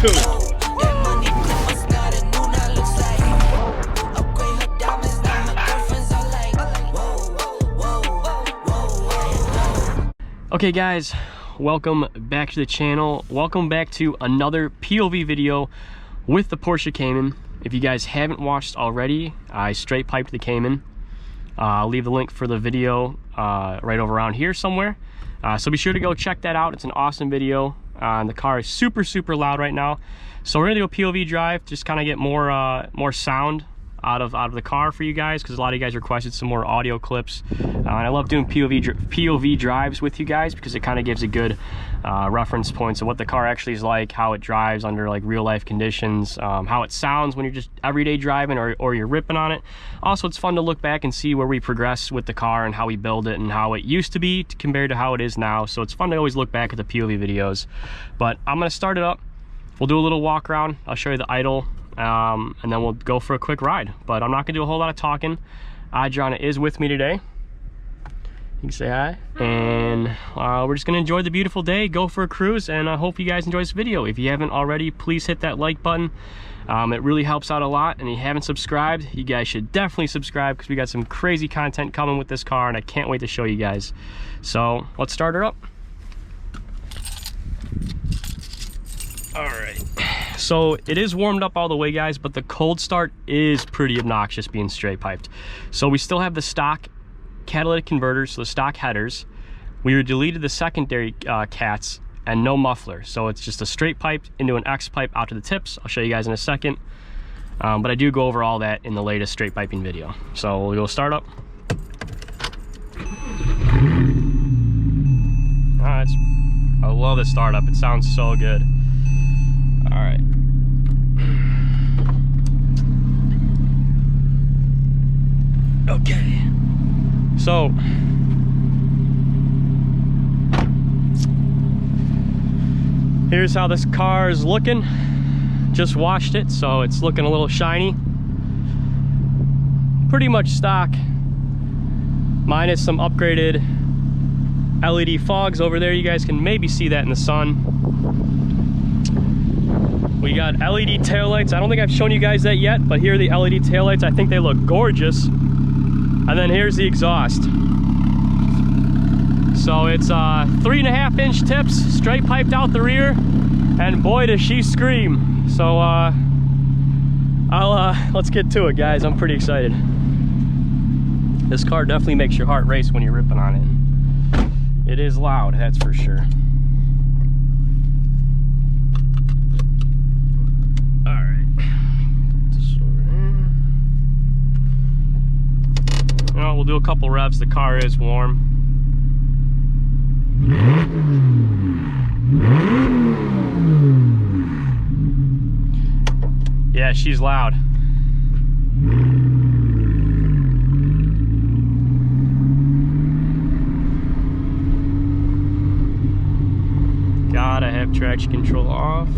tuned. Okay guys, welcome back to the channel. Welcome back to another POV video with the Porsche Cayman. If you guys haven't watched already, I straight piped the Cayman. I'll leave the link for the video right over around here somewhere. So be sure to go check that out. It's an awesome video. And the car is super loud right now. So we're gonna do a POV drive, just kind of get more sound out of the car for you guys, because a lot of you guys requested some more audio clips, and I love doing POV drives with you guys because it kind of gives a good reference points of what the car actually is like, how it drives under like real life conditions, how it sounds when you're just everyday driving or you're ripping on it. Also, it's fun to look back and see where we progress with the car and how we build it and how it used to be compared to how it is now. So it's fun to always look back at the POV videos. But I'm gonna start it up. We'll do a little walk around. I'll show you the idle. And then we'll go for a quick ride, but I'm not gonna do a whole lot of talking. Adriana is with me today. You can say hi. And we're just gonna enjoy the beautiful day, go for a cruise, and I hope you guys enjoy this video. If you haven't already, please hit that like button. It really helps out a lot, and if you haven't subscribed, you guys should definitely subscribe because we got some crazy content coming with this car, and I can't wait to show you guys. So let's start her up. All right. So it is warmed up all the way, guys, but the cold start is pretty obnoxious being straight piped. So we still have the stock catalytic converters, so the stock headers. We deleted the secondary cats and no muffler. So it's just a straight pipe into an X pipe out to the tips. I'll show you guys in a second. But I do go over all that in the latest straight piping video. So we'll go start up. I love the startup. It sounds so good. All right. Okay. So here's how this car is looking. Just washed it, so it's looking a little shiny. Pretty much stock, minus some upgraded LED fogs over there. You guys can maybe see that in the sun. We got LED taillights. I don't think I've shown you guys that yet, but here are the LED taillights. I think they look gorgeous. And then here's the exhaust. So it's 3.5-inch tips, straight piped out the rear, and boy does she scream. So let's get to it, guys. I'm pretty excited. This car definitely makes your heart race when you're ripping on it. It is loud, that's for sure. We'll do a couple revs. The car is warm. Yeah, she's loud. Gotta have traction control off.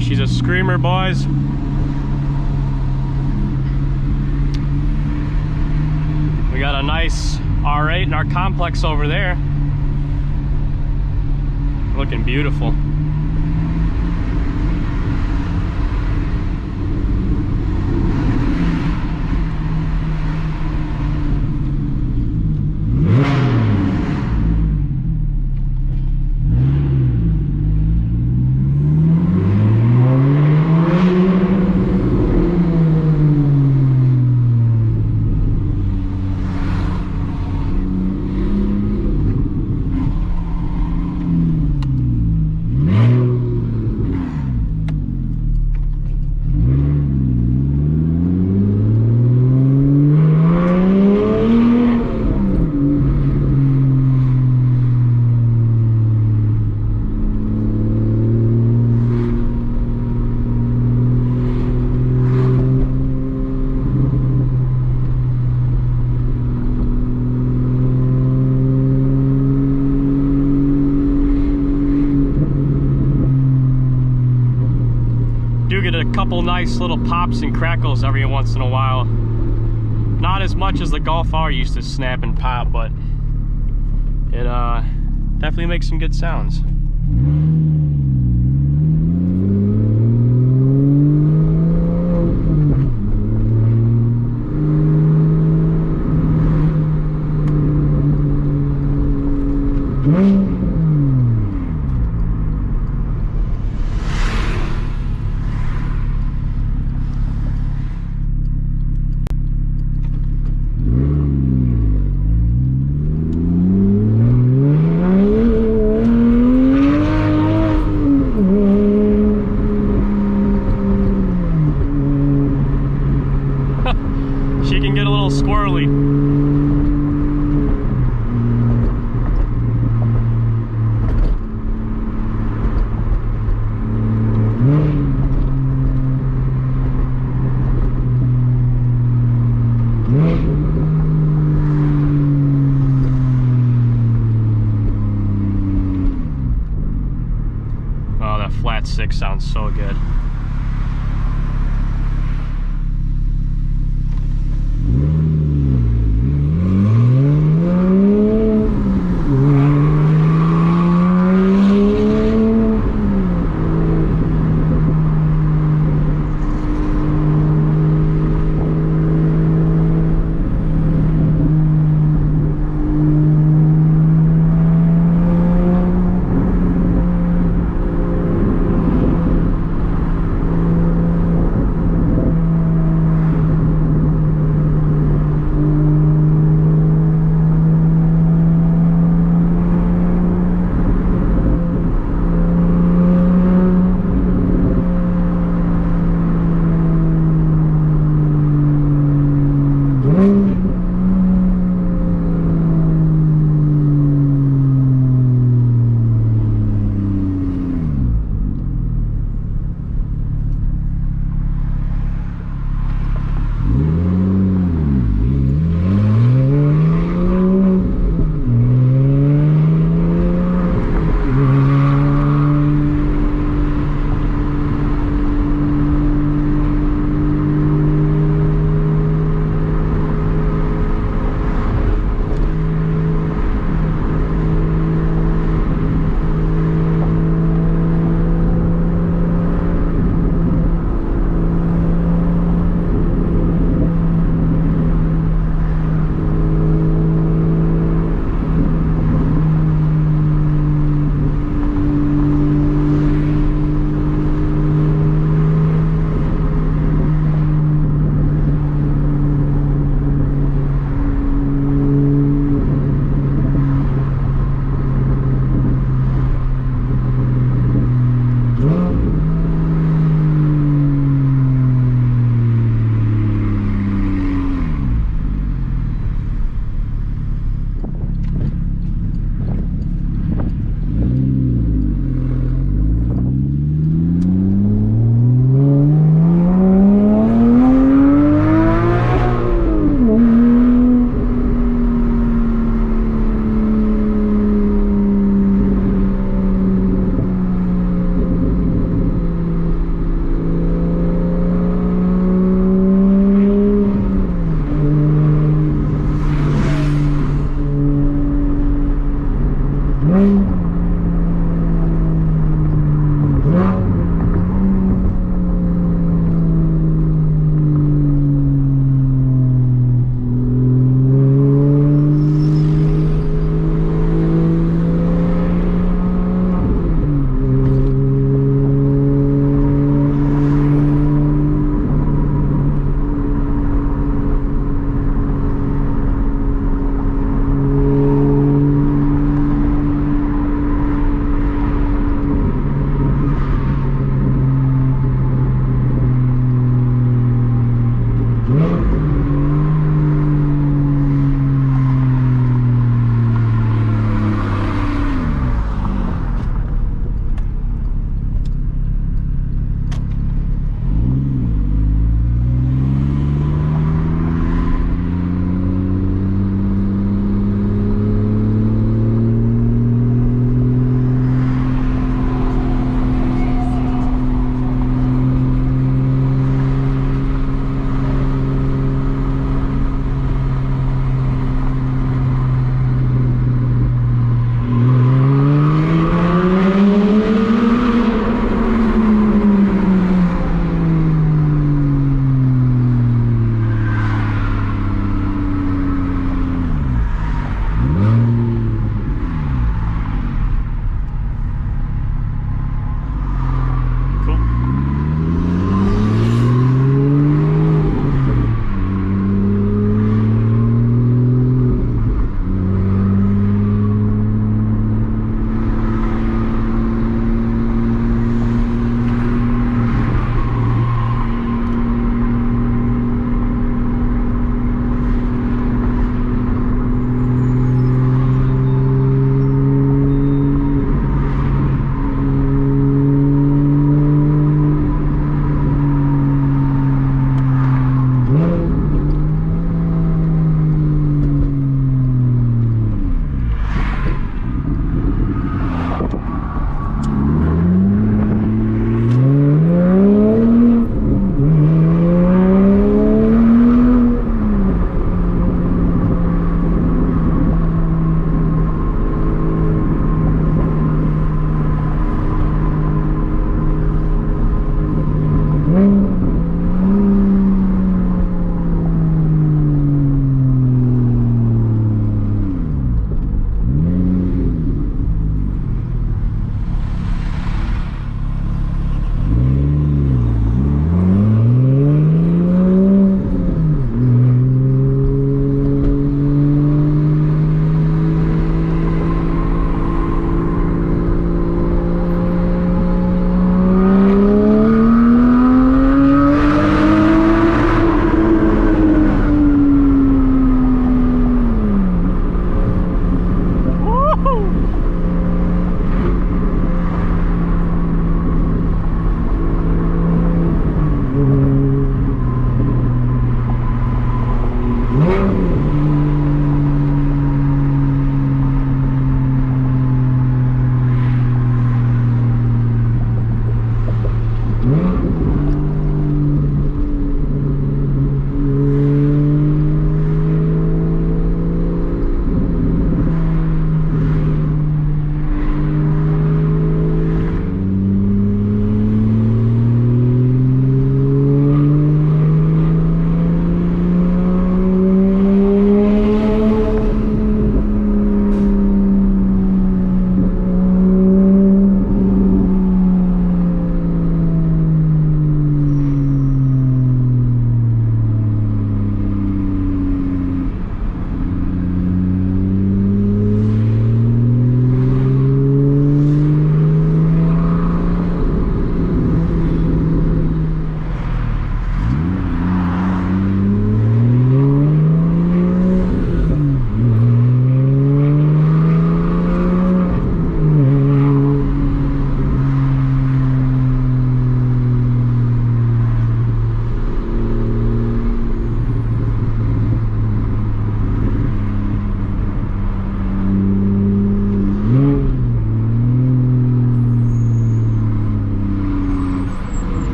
She's a screamer, boys. We got a nice R8 in our complex over there. Looking beautiful. couple nice little pops and crackles every once in a while. Not as much as the Golf R used to snap and pop, but it definitely makes some good sounds. She can get a little squirrely. Oh, that flat six sounds so good.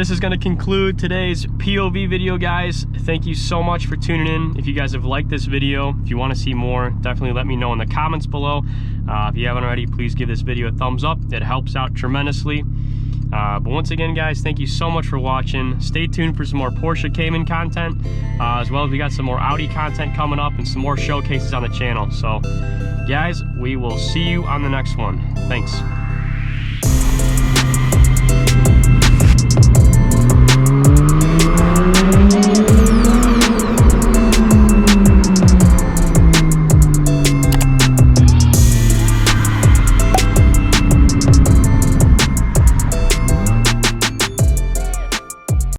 this is going to conclude today's POV video, guys. Thank you so much for tuning in. If you guys have liked this video, if you want to see more, definitely let me know in the comments below. If you haven't already, please give this video a thumbs up. It helps out tremendously. But once again, guys, thank you so much for watching. Stay tuned for some more Porsche Cayman content, as well as we got some more Audi content coming up and some more showcases on the channel. So, guys, we will see you on the next one. Thanks.